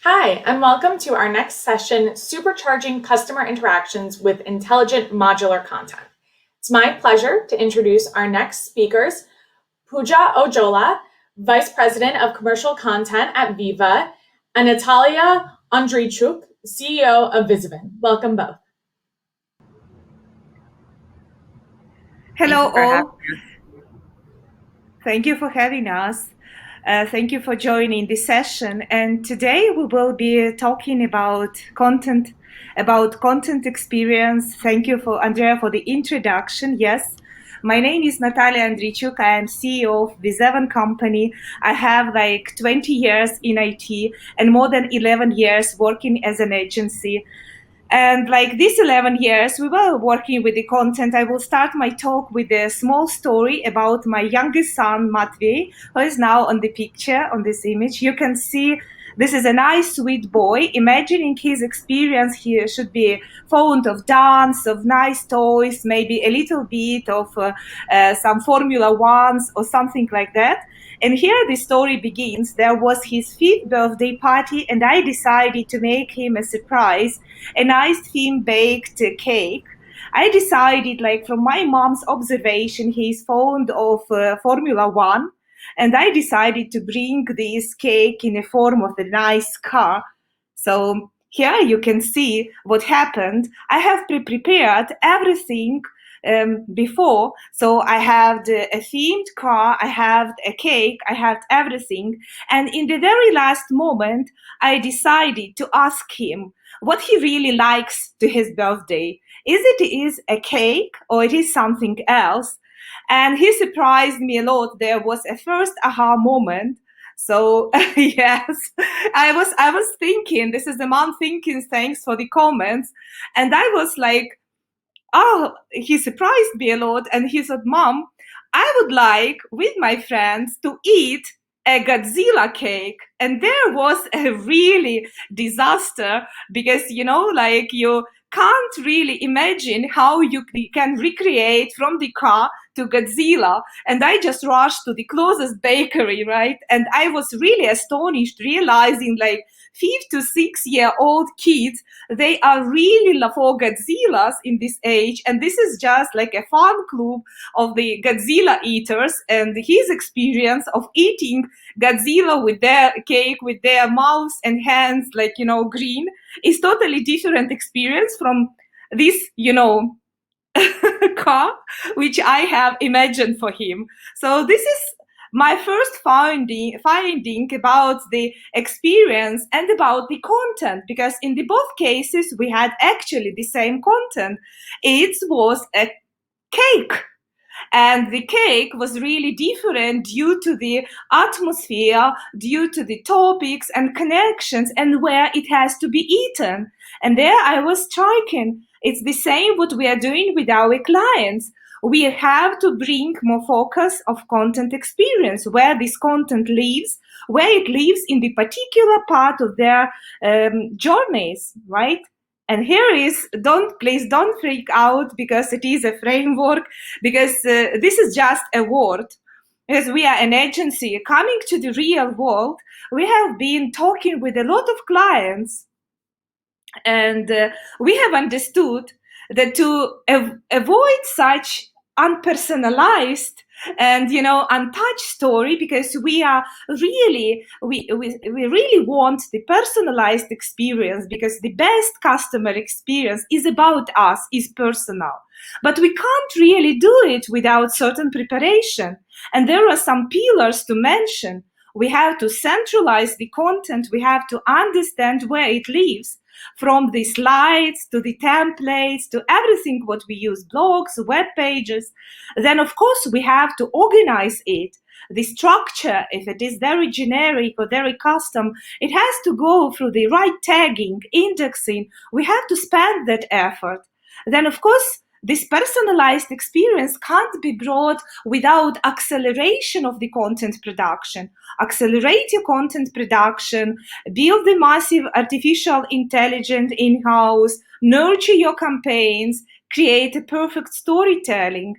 Hi, and welcome to our next session, Supercharging Customer Interactions with Intelligent Modular Content. It's my pleasure to introduce our next speakers, Pooja Ojola, Vice President of Commercial Content at Veeva, and Natalia Andreychuk, CEO of Viseven. Welcome both. Hello all. Thank you for having us. Thank you for joining this session. And today we will be talking about content experience. Thank you for Andrea for the introduction. Yes, my name is Natalia Andreychuk. I am CEO of Viseven company. I have like 20 years in IT and more than 11 years working as an agency. And like these 11 years, we were working with the content. I will start my talk with a small story about my youngest son, Matvey, who is now on the picture, on this image. You can see this is a nice, sweet boy. Imagining his experience, he should be fond of dance, of nice toys, maybe a little bit of some Formula Ones or something like that. And here the story begins. There was his 5th birthday party, and I decided to make him a surprise, a nice theme-baked cake. I decided, like from my mom's observation, he's fond of Formula One, and I decided to bring this cake in the form of a nice car. So here you can see what happened. I have prepared everything before. So I had a themed car, I had a cake, I had everything. And in the very last moment, I decided to ask him what he really likes to his birthday. Is a cake or it is something else? And he surprised me a lot. There was a first aha moment. So yes, I was thinking, this is the mom thinking, thanks for the comments. And I was like, oh, he surprised me a lot. And he said, Mom, I would like with my friends to eat a Godzilla cake. And there was a really disaster because, like you can't really imagine how you can recreate from the car to Godzilla. And I just rushed to the closest bakery, right? And I was really astonished realizing like 5 to 6 year old kids, they are really for Godzillas in this age. And this is just like a fan club of the Godzilla eaters, and his experience of eating Godzilla with their cake, with their mouths and hands, like, green, is totally different experience from this, car, which I have imagined for him. So this is my first finding about the experience and about the content, because in the both cases we had actually the same content. It was a cake, and the cake was really different due to the atmosphere, due to the topics and connections and where it has to be eaten. And there I was striking. It's the same what we are doing with our clients. We have to bring more focus of content experience, where this content lives, where it lives in the particular part of their journeys, right? And here is, please don't freak out because it is a framework, because this is just a word. As we are an agency coming to the real world, we have been talking with a lot of clients, and we have understood that to avoid such unpersonalized and untouched story, because we really want the personalized experience, because the best customer experience is about us, is personal, but we can't really do it without certain preparation. And there are some pillars to mention. We have to centralize the content, we have to understand where it lives, from the slides to the templates to everything what we use, blogs, web pages. Then of course we have to organize it. The structure, if it is very generic or very custom, it has to go through the right tagging, indexing. We have to spend that effort. Then of course this personalized experience can't be brought without acceleration of the content production. Accelerate your content production, build the massive artificial intelligence in-house, nurture your campaigns, create a perfect storytelling.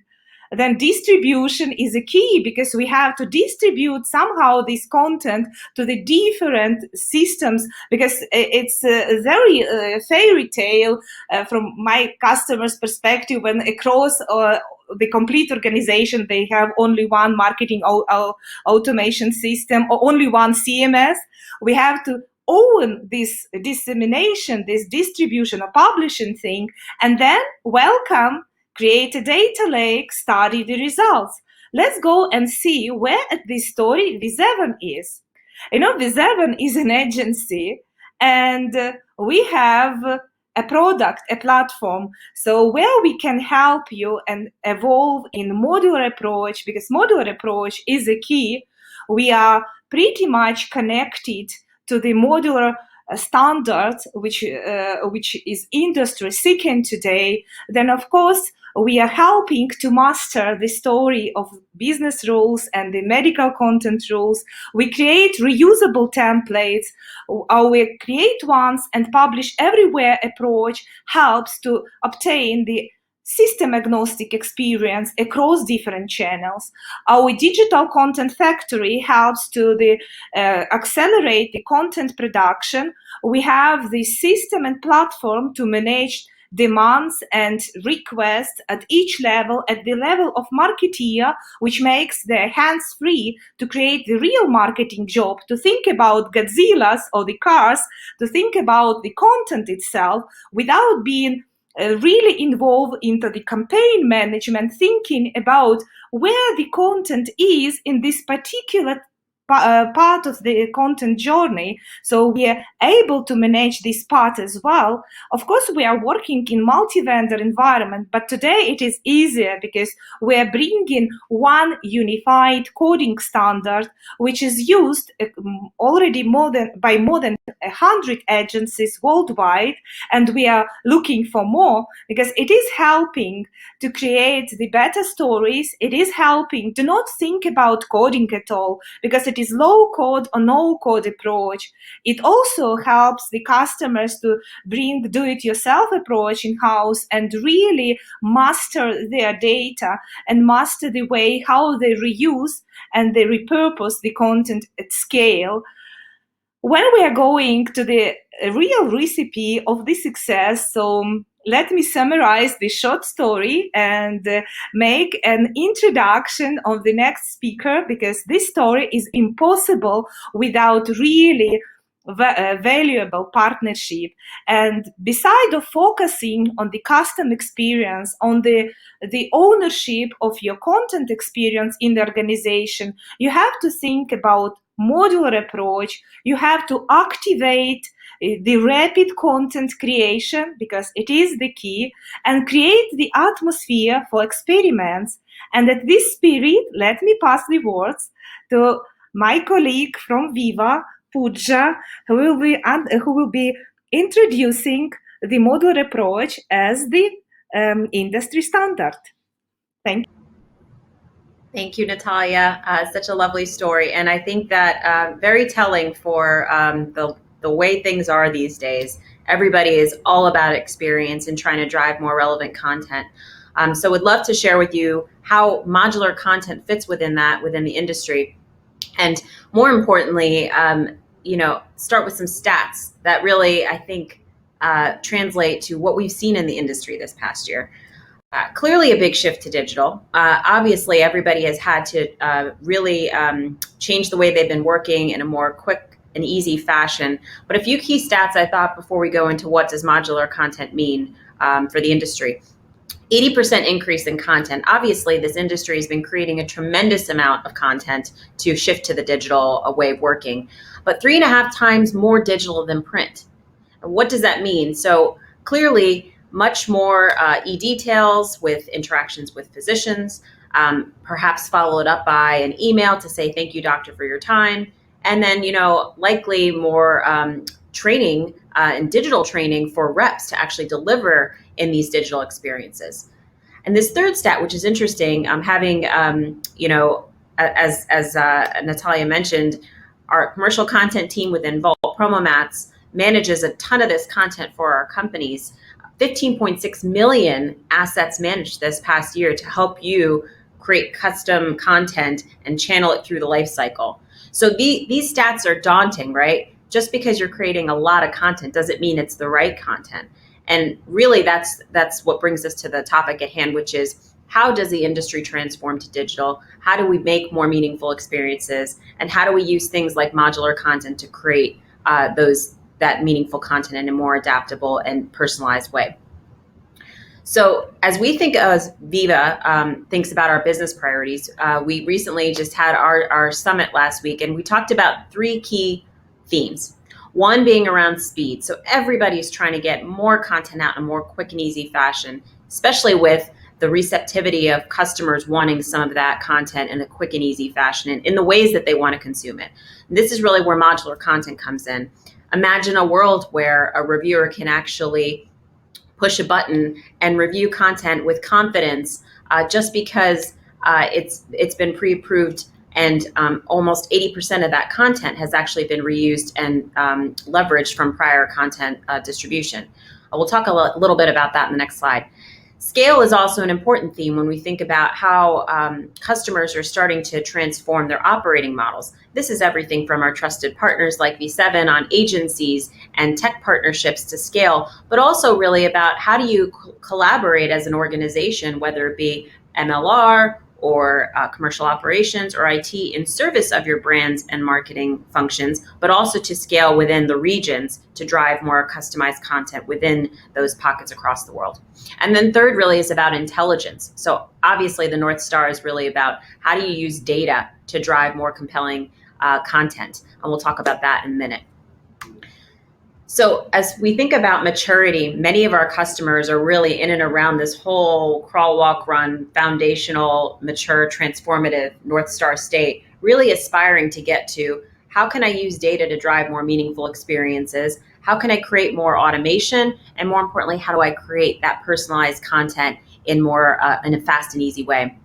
then distribution is a key, because we have to distribute somehow this content to the different systems, because it's a very fairy tale from my customer's perspective, when across the complete organization they have only one marketing automation system or only one CMS. We have to own this dissemination, this distribution or publishing thing, and then welcome, create a data lake, study the results. Let's go and see where at this story Viseven is. Viseven is an agency, and we have a product, a platform, so where we can help you and evolve in modular approach, because modular approach is a key. We are pretty much connected to the modular standard, which is industry seeking today. Then of course we are helping to master the story of business rules and the medical content rules. We create reusable templates. Our create once and publish everywhere approach helps to obtain the system agnostic experience across different channels. Our digital content factory helps to accelerate the content production. We have the system and platform to manage demands and requests at each level, at the level of marketeer, which makes their hands free to create the real marketing job, to think about Godzillas or the cars, to think about the content itself without being really involved into the campaign management, thinking about where the content is in this particular part of the content journey. So we are able to manage this part as well. Of course, we are working in multi-vendor environment, but today it is easier because we are bringing one unified coding standard, which is used already by more than 100 agencies worldwide, and we are looking for more, because it is helping to create the better stories. It is helping to not think about coding at all, because it is low code or no code approach. It also helps the customers to bring do-it-yourself approach in-house and really master their data and master the way how they reuse and they repurpose the content at scale. When we are going to the real recipe of the success, so let me summarize the short story and make an introduction of the next speaker, because this story is impossible without really valuable partnership. And beside of focusing on the custom experience, on the ownership of your content experience in the organization, you have to think about modular approach. You have to activate the rapid content creation, because it is the key, and create the atmosphere for experiments. And at this spirit, let me pass the words to my colleague from Veeva, Pooja, who will be introducing the modular approach as the industry standard. Thank you. Thank you, Natalia. Such a lovely story. And I think that very telling for the way things are these days. Everybody is all about experience and trying to drive more relevant content. So would love to share with you how modular content fits within the industry. And more importantly, start with some stats that really, I think, translate to what we've seen in the industry this past year. Clearly a big shift to digital. Obviously, everybody has had to really change the way they've been working in a more quick and easy fashion. But a few key stats I thought before we go into what does modular content mean for the industry. 80% increase in content. Obviously, this industry has been creating a tremendous amount of content to shift to the digital way of working, but 3.5 times more digital than print. What does that mean? So clearly, much more e-details with interactions with physicians, perhaps followed up by an email to say, thank you, doctor, for your time. And then, likely more training and digital training for reps to actually deliver in these digital experiences. And this third stat, which is interesting, having, as Natalia mentioned, our commercial content team within Vault PromoMats manages a ton of this content for our companies. 15.6 million assets managed this past year to help you create custom content and channel it through the life cycle. So these stats are daunting, right? Just because you're creating a lot of content doesn't mean it's the right content. And really that's what brings us to the topic at hand, which is how does the industry transform to digital? How do we make more meaningful experiences? And how do we use things like modular content to create that meaningful content in a more adaptable and personalized way? So as we think as Veeva thinks about our business priorities, we recently just had our summit last week, and we talked about 3 key themes. One being around speed. So everybody's trying to get more content out in a more quick and easy fashion, especially with the receptivity of customers wanting some of that content in a quick and easy fashion and in the ways that they want to consume it. And this is really where modular content comes in. Imagine a world where a reviewer can actually push a button and review content with confidence just because it's been pre-approved, and almost 80% of that content has actually been reused and leveraged from prior content distribution. We'll talk a little bit about that in the next slide. Scale is also an important theme when we think about how customers are starting to transform their operating models. This is everything from our trusted partners like Viseven on agencies and tech partnerships to scale, but also really about how do you collaborate as an organization, whether it be MLR or commercial operations or IT in service of your brands and marketing functions, but also to scale within the regions to drive more customized content within those pockets across the world. And then third really is about intelligence. So obviously the North Star is really about how do you use data to drive more compelling content. And we'll talk about that in a minute. So as we think about maturity, many of our customers are really in and around this whole crawl, walk, run, foundational, mature, transformative North Star state, really aspiring to get to how can I use data to drive more meaningful experiences? How can I create more automation? And more importantly, how do I create that personalized content in a fast and easy way?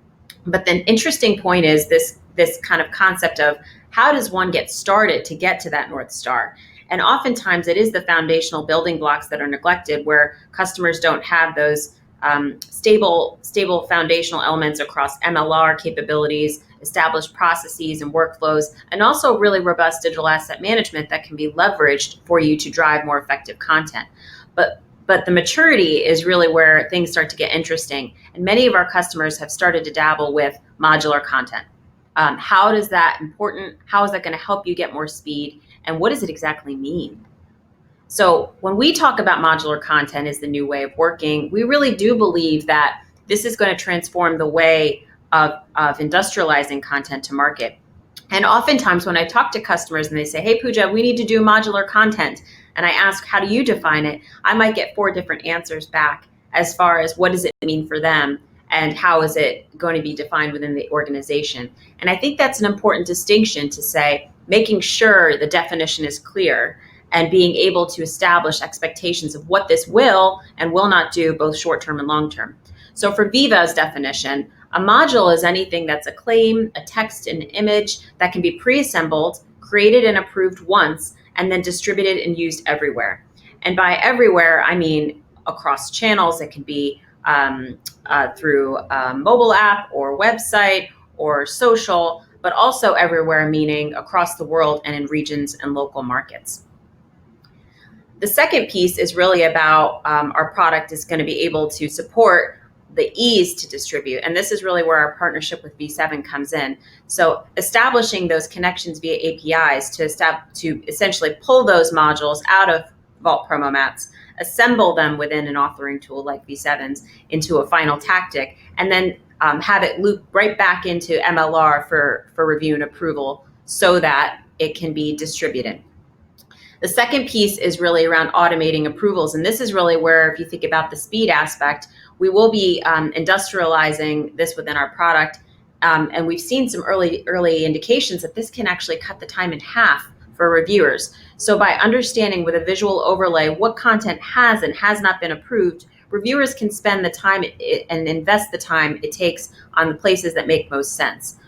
But the interesting point is this kind of concept of how does one get started to get to that North Star? And oftentimes it is the foundational building blocks that are neglected, where customers don't have those stable foundational elements across MLR capabilities, established processes and workflows, and also really robust digital asset management that can be leveraged for you to drive more effective content. But the maturity is really where things start to get interesting. And many of our customers have started to dabble with modular content. How is that important? How is that going to help you get more speed? And what does it exactly mean? So when we talk about modular content as the new way of working, we really do believe that this is going to transform the way of industrializing content to market. And oftentimes when I talk to customers and they say, hey, Pooja, we need to do modular content, and I ask, how do you define it? I might get 4 different answers back as far as what does it mean for them and how is it going to be defined within the organization. And I think that's an important distinction to say, making sure the definition is clear and being able to establish expectations of what this will and will not do, both short-term and long-term. So for Veeva's definition, a module is anything that's a claim, a text, an image that can be pre-assembled, created and approved once, and then distributed and used everywhere. And by everywhere, I mean across channels. It can be through a mobile app or website or social, but also everywhere, meaning across the world and in regions and local markets. The second piece is really about our product is going to be able to support the ease to distribute. And this is really where our partnership with Viseven comes in. So establishing those connections via APIs to essentially pull those modules out of Vault Promo Mats, assemble them within an authoring tool like Viseven's into a final tactic, and then have it loop right back into MLR for review and approval so that it can be distributed. The second piece is really around automating approvals. And this is really where, if you think about the speed aspect, we will be industrializing this within our product. And we've seen some early indications that this can actually cut the time in half for reviewers. So by understanding with a visual overlay what content has and has not been approved, reviewers can spend the time and invest the time it takes on the places that make most sense.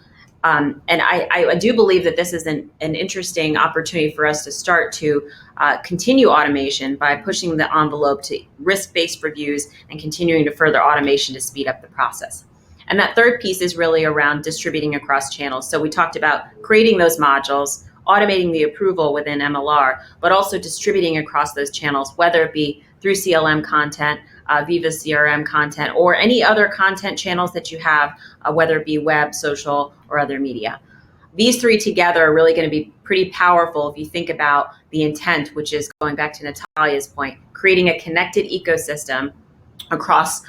And I do believe that this is an interesting opportunity for us to start to continue automation by pushing the envelope to risk-based reviews and continuing to further automation to speed up the process. And that third piece is really around distributing across channels. So we talked about creating those modules, automating the approval within MLR, but also distributing across those channels, whether it be through CLM content, Veeva CRM content, or any other content channels that you have, whether it be web, social, or other media. These three together are really going to be pretty powerful if you think about the intent, which is going back to Natalia's point, creating a connected ecosystem across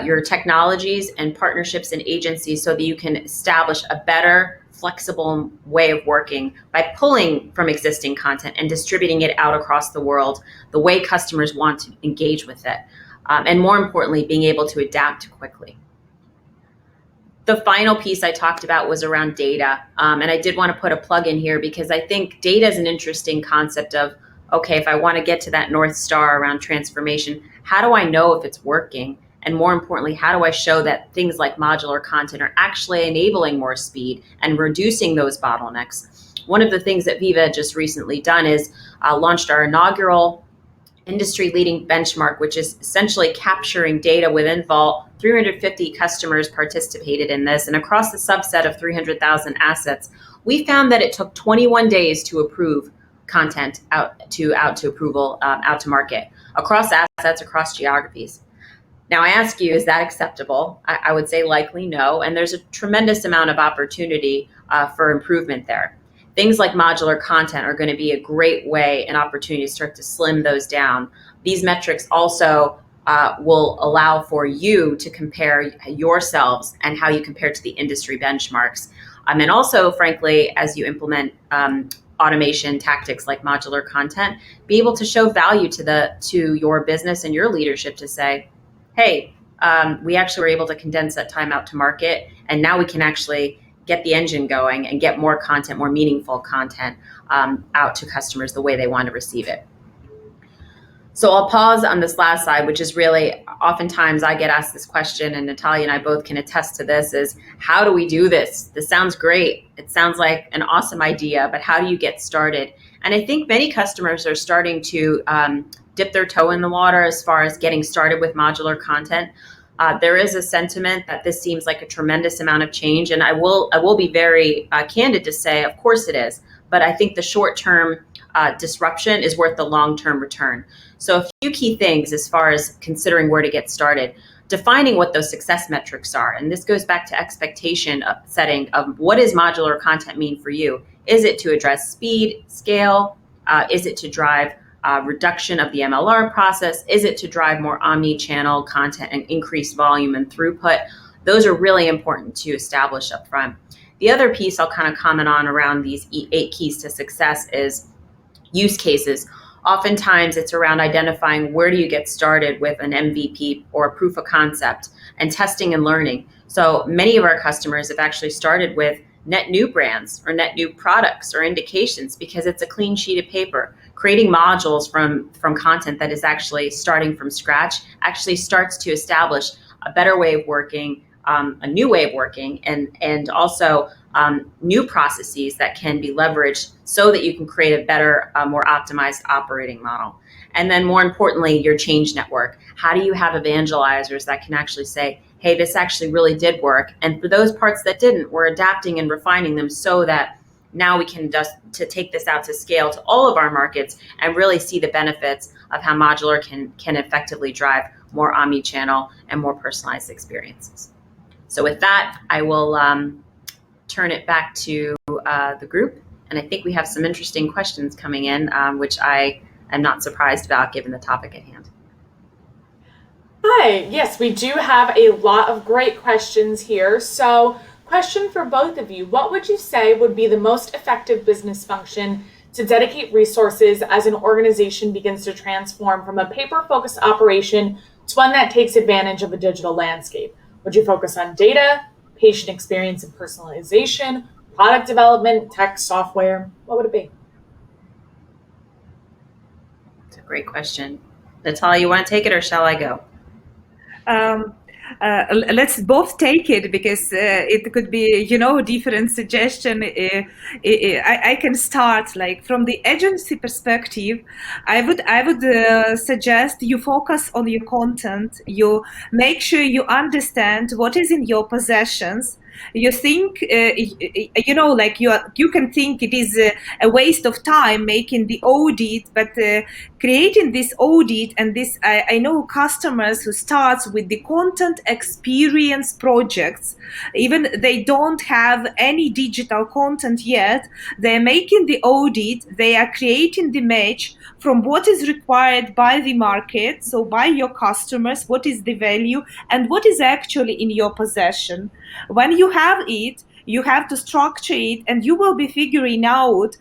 your technologies and partnerships and agencies so that you can establish a better, flexible way of working by pulling from existing content and distributing it out across the world the way customers want to engage with it. And more importantly, being able to adapt quickly. The final piece I talked about was around data. And I did want to put a plug in here because I think data is an interesting concept of, okay, if I want to get to that North Star around transformation, how do I know if it's working? And more importantly, how do I show that things like modular content are actually enabling more speed and reducing those bottlenecks? One of the things that Veeva just recently done is launched our inaugural industry-leading benchmark, which is essentially capturing data within Vault. 350 customers participated in this, and across the subset of 300,000 assets, we found that it took 21 days to approve content out to approval, out to market, across assets, across geographies. Now, I ask you, is that acceptable? I would say likely no, and there's a tremendous amount of opportunity for improvement there. Things like modular content are going to be a great way and opportunity to start to slim those down. These metrics also will allow for you to compare yourselves and how you compare to the industry benchmarks. And also, frankly, as you implement automation tactics like modular content, be able to show value to your business and your leadership to say, hey, we actually were able to condense that time out to market, and now we can actually get the engine going and get more content, more meaningful content out to customers the way they want to receive it. So I'll pause on this last slide, which is really, oftentimes I get asked this question, and Natalia and I both can attest to this, is how do we do this? This sounds great. It sounds like an awesome idea, but how do you get started? And I think many customers are starting to dip their toe in the water as far as getting started with modular content. There is a sentiment that this seems like a tremendous amount of change, and I will be very candid to say, of course it is, but I think the short-term disruption is worth the long-term return. So a few key things as far as considering where to get started. Defining what those success metrics are, and this goes back to expectation setting of what does modular content mean for you? Is it to address speed, scale? Is it to drive reduction of the MLR process? Is it to drive more omni-channel content and increased volume and throughput? Those are really important to establish up front. The other piece I'll kind of comment on around these 8 keys to success is use cases. Oftentimes it's around identifying where do you get started with an MVP or a proof of concept and testing and learning. So many of our customers have actually started with net new brands or net new products or indications because it's a clean sheet of paper. Creating modules from content that is actually starting from scratch actually starts to establish a better way of working, a new way of working, and also new processes that can be leveraged so that you can create a better, more optimized operating model. And then more importantly, your change network. How do you have evangelizers that can actually say, hey, this actually really did work. And for those parts that didn't, we're adapting and refining them so that now we can just to take this out to scale to all of our markets and really see the benefits of how modular can effectively drive more omni-channel and more personalized experiences. So with that, I will turn it back to the group. And I think we have some interesting questions coming in, which I am not surprised about given the topic at hand. Hi, yes, we do have a lot of great questions here. So, question for both of you. What would you say would be the most effective business function to dedicate resources as an organization begins to transform from a paper-focused operation to one that takes advantage of a digital landscape? Would you focus on data, patient experience and personalization, product development, tech, software? What would it be? It's a great question. Natalia, you want to take it or shall I go? Let's both take it, because it could be, different suggestion. I can start, like, from the agency perspective. I would suggest you focus on your content. You make sure you understand what is in your possessions. You think, like, you can think it is a waste of time making the audit, but creating this audit, and this, I know customers who starts with the content experience projects. Even they don't have any digital content yet, they're making the audit, they are creating the match from what is required by the market, so by your customers, what is the value and what is actually in your possession. When you have it, you have to structure it, and you will be figuring out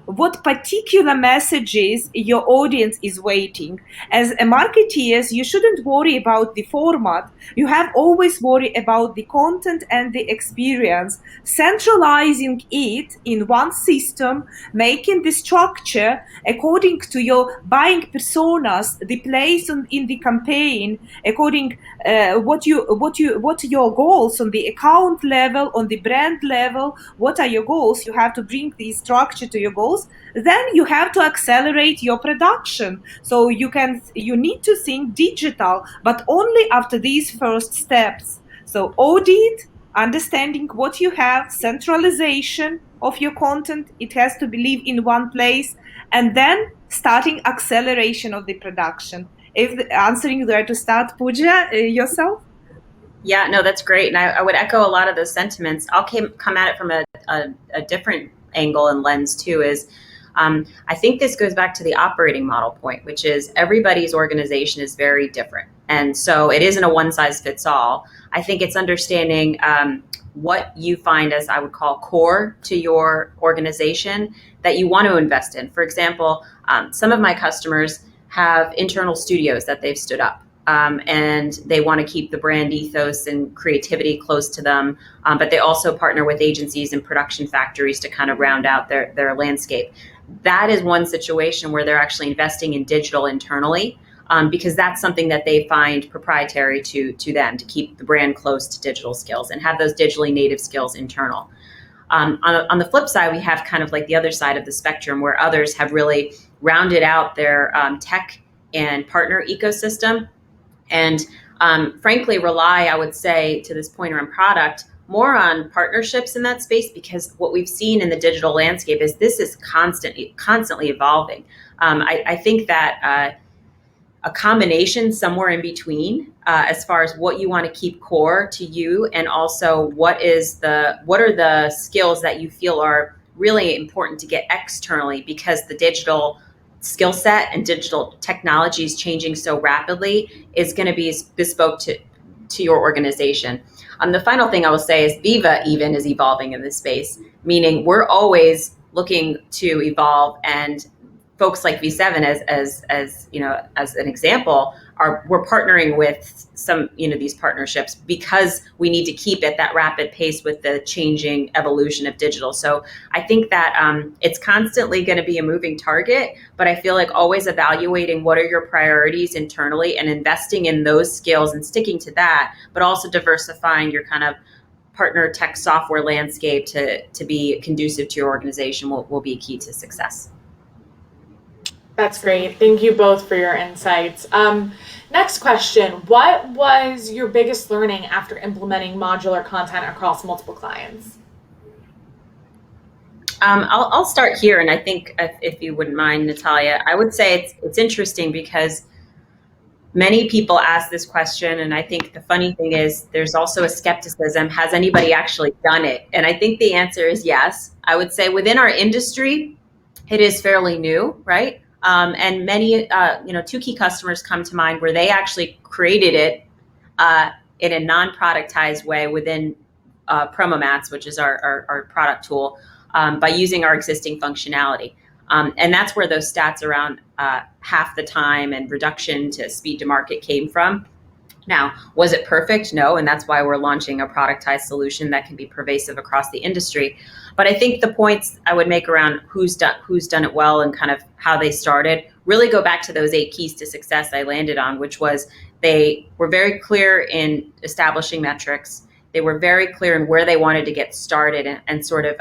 what particular messages your audience is waiting. As a marketeers, you shouldn't worry about the format. You have always worry about the content and the experience. Centralizing it in one system, making the structure according to your buying personas, the place in the campaign, according what your goals on the account level, on the brand level, what are your goals. You have to bring the structure to your goals. Then you have to accelerate your production. So you need to think digital, but only after these first steps. So audit, understanding what you have, centralization of your content, it has to be live in one place, and then starting acceleration of the production. If answering where to start, Pooja, yourself? Yeah, no, that's great. And I would echo a lot of those sentiments. I'll come at it from a different angle and lens too, is I think this goes back to the operating model point, which is everybody's organization is very different. And so it isn't a one size fits all. I think it's understanding what you find as, I would call, core to your organization that you want to invest in. For example, some of my customers have internal studios that they've stood up. And they want to keep the brand ethos and creativity close to them, but they also partner with agencies and production factories to kind of round out their landscape. That is one situation where they're actually investing in digital internally, because that's something that they find proprietary to them, to keep the brand close to digital skills and have those digitally native skills internal. On the flip side, we have kind of like the other side of the spectrum, where others have really rounded out their tech and partner ecosystem, and frankly rely, I would say, to this point around product, more on partnerships in that space, because what we've seen in the digital landscape is this is constantly evolving. I think that a combination somewhere in between, as far as what you want to keep core to you, and also what are the skills that you feel are really important to get externally, because the digital skill set and digital technology is changing so rapidly, is going to be bespoke to your organization. The final thing I will say is Veeva even is evolving in this space, meaning we're always looking to evolve, and folks like Viseven, as you know, as an example, we're partnering with some, these partnerships, because we need to keep at that rapid pace with the changing evolution of digital. So I think that it's constantly going to be a moving target, but I feel like always evaluating what are your priorities internally and investing in those skills and sticking to that, but also diversifying your kind of partner tech software landscape to be conducive to your organization will be key to success. That's great. Thank you both for your insights. Next question. What was your biggest learning after implementing modular content across multiple clients? I'll start here, and I think if you wouldn't mind, Natalia, I would say it's interesting because many people ask this question, and I think the funny thing is there's also a skepticism. Has anybody actually done it? And I think the answer is yes. I would say within our industry, it is fairly new, right? And many, two key customers come to mind where they actually created it in a non-productized way within PromoMats, which is our product tool, by using our existing functionality. And that's where those stats around half the time and reduction to speed to market came from. Now, was it perfect? No, and that's why we're launching a productized solution that can be pervasive across the industry. But I think the points I would make around who's done it well and kind of how they started really go back to those 8 keys to success I landed on, which was They were very clear in establishing metrics. They were very clear in where they wanted to get started, and sort of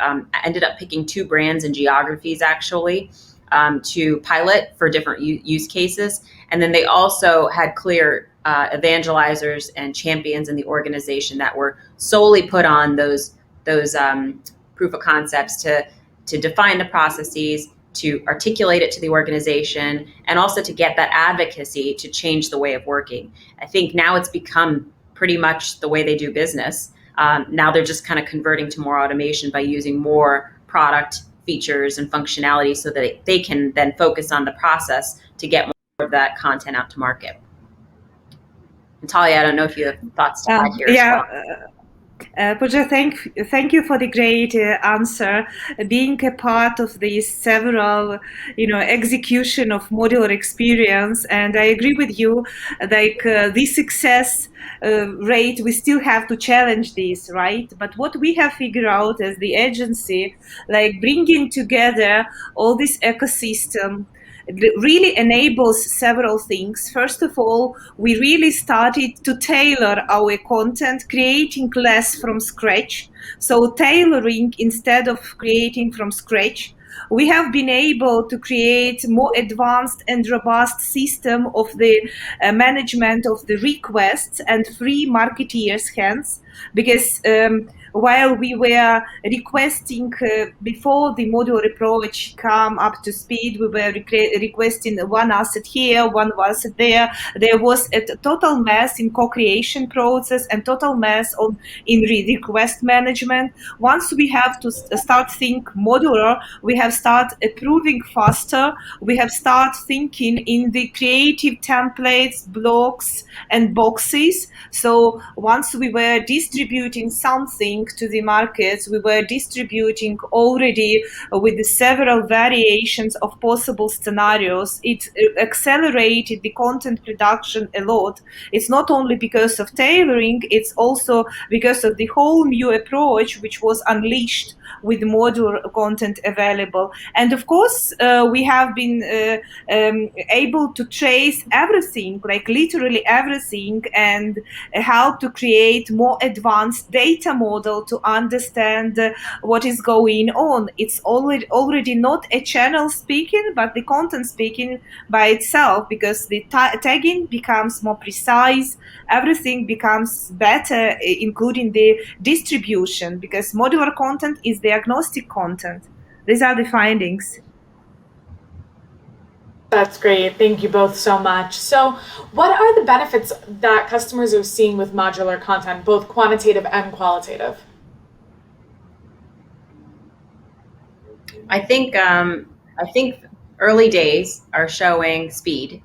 ended up picking 2 brands and geographies actually to pilot for different use cases. And then they also had clear evangelizers and champions in the organization that were solely put on those proof of concepts to define the processes, to articulate it to the organization, and also to get that advocacy to change the way of working. I think now it's become pretty much the way they do business. Now they're just kind of converting to more automation by using more product features and functionality so that they can then focus on the process to get more of that content out to market. Natalia, I don't know if you have thoughts to add here as well. Pooja, thank you for the great answer. Being a part of these several, execution of modular experience, and I agree with you. Like the success rate, we still have to challenge this, right? But what we have figured out as the agency, like bringing together all this ecosystem, really enables several things. First of all, we really started to tailor our content, creating less from scratch. So tailoring instead of creating from scratch. We have been able to create more advanced and robust system of the management of the requests and free marketeers' hands, because while we were requesting before the modular approach come up to speed, we were requesting one asset here, one asset there. There was a total mess in co-creation process and total mess in request management. Once we have to start think modular, we have start approving faster. We have start thinking in the creative templates, blocks, and boxes. So once we were distributing something to the markets, we were distributing already with the several variations of possible scenarios. It accelerated the content production a lot. It's not only because of tailoring, it's also because of the whole new approach which was unleashed with modular content available. And of course, we have been able to trace everything, like literally everything, and help to create more advanced data model to understand what is going on. It's already not a channel speaking, but the content speaking by itself, because the tagging becomes more precise, everything becomes better, including the distribution, because modular content is the agnostic content. These are the findings. That's great. Thank you both so much. So, what are the benefits that customers are seeing with modular content, both quantitative and qualitative? I think early days are showing speed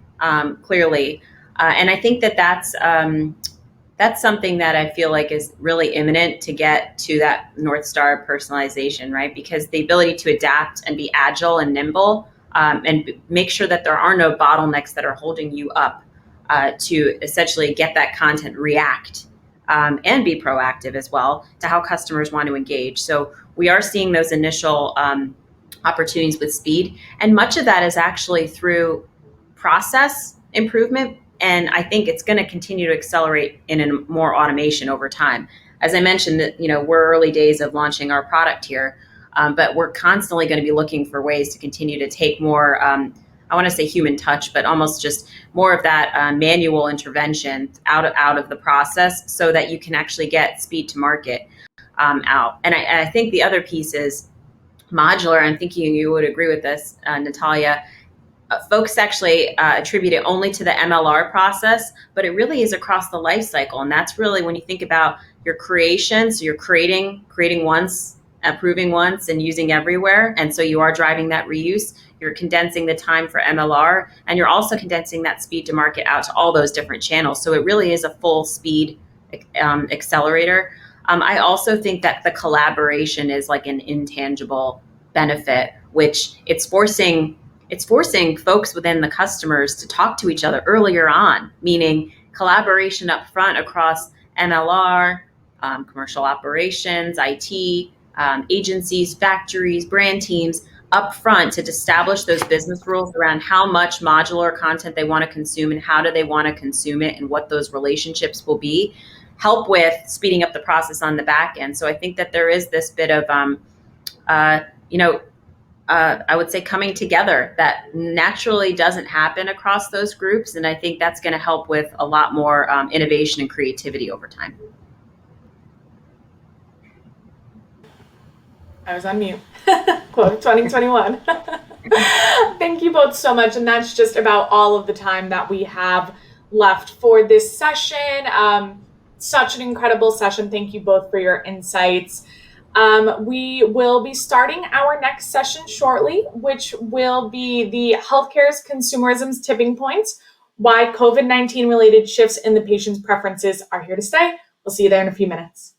clearly, and I think that's something that I feel like is really imminent to get to that North Star personalization, right? Because the ability to adapt and be agile and nimble, and make sure that there are no bottlenecks that are holding you up to essentially get that content react and be proactive as well to how customers want to engage. So we are seeing those initial opportunities with speed, and much of that is actually through process improvement. And I think it's going to continue to accelerate in more automation over time. As I mentioned, that we're early days of launching our product here, but we're constantly going to be looking for ways to continue to take more, I want to say human touch, but almost just more of that manual intervention out of the process, so that you can actually get speed to market out. And I think the other piece is modular. I'm thinking you would agree with this, Natalia. Folks actually attribute it only to the MLR process, but it really is across the life cycle. And that's really when you think about your creation. So you're creating once, approving once, and using everywhere. And so you are driving that reuse. You're condensing the time for MLR, and you're also condensing that speed to market out to all those different channels. So it really is a full speed accelerator. I also think that the collaboration is like an intangible benefit, which it's forcing folks within the customers to talk to each other earlier on, meaning collaboration up front across MLR, commercial operations, IT, agencies, factories, brand teams, upfront to establish those business rules around how much modular content they want to consume and how do they want to consume it and what those relationships will be, help with speeding up the process on the back end. So I think that there is this bit of, I would say coming together that naturally doesn't happen across those groups. And I think that's going to help with a lot more innovation and creativity over time. I was on mute. Quote 2021. Thank you both so much. And that's just about all of the time that we have left for this session. Such an incredible session. Thank you both for your insights. We will be starting our next session shortly, which will be the healthcare's consumerism's tipping points, why COVID-19 related shifts in the patient's preferences are here to stay. We'll see you there in a few minutes.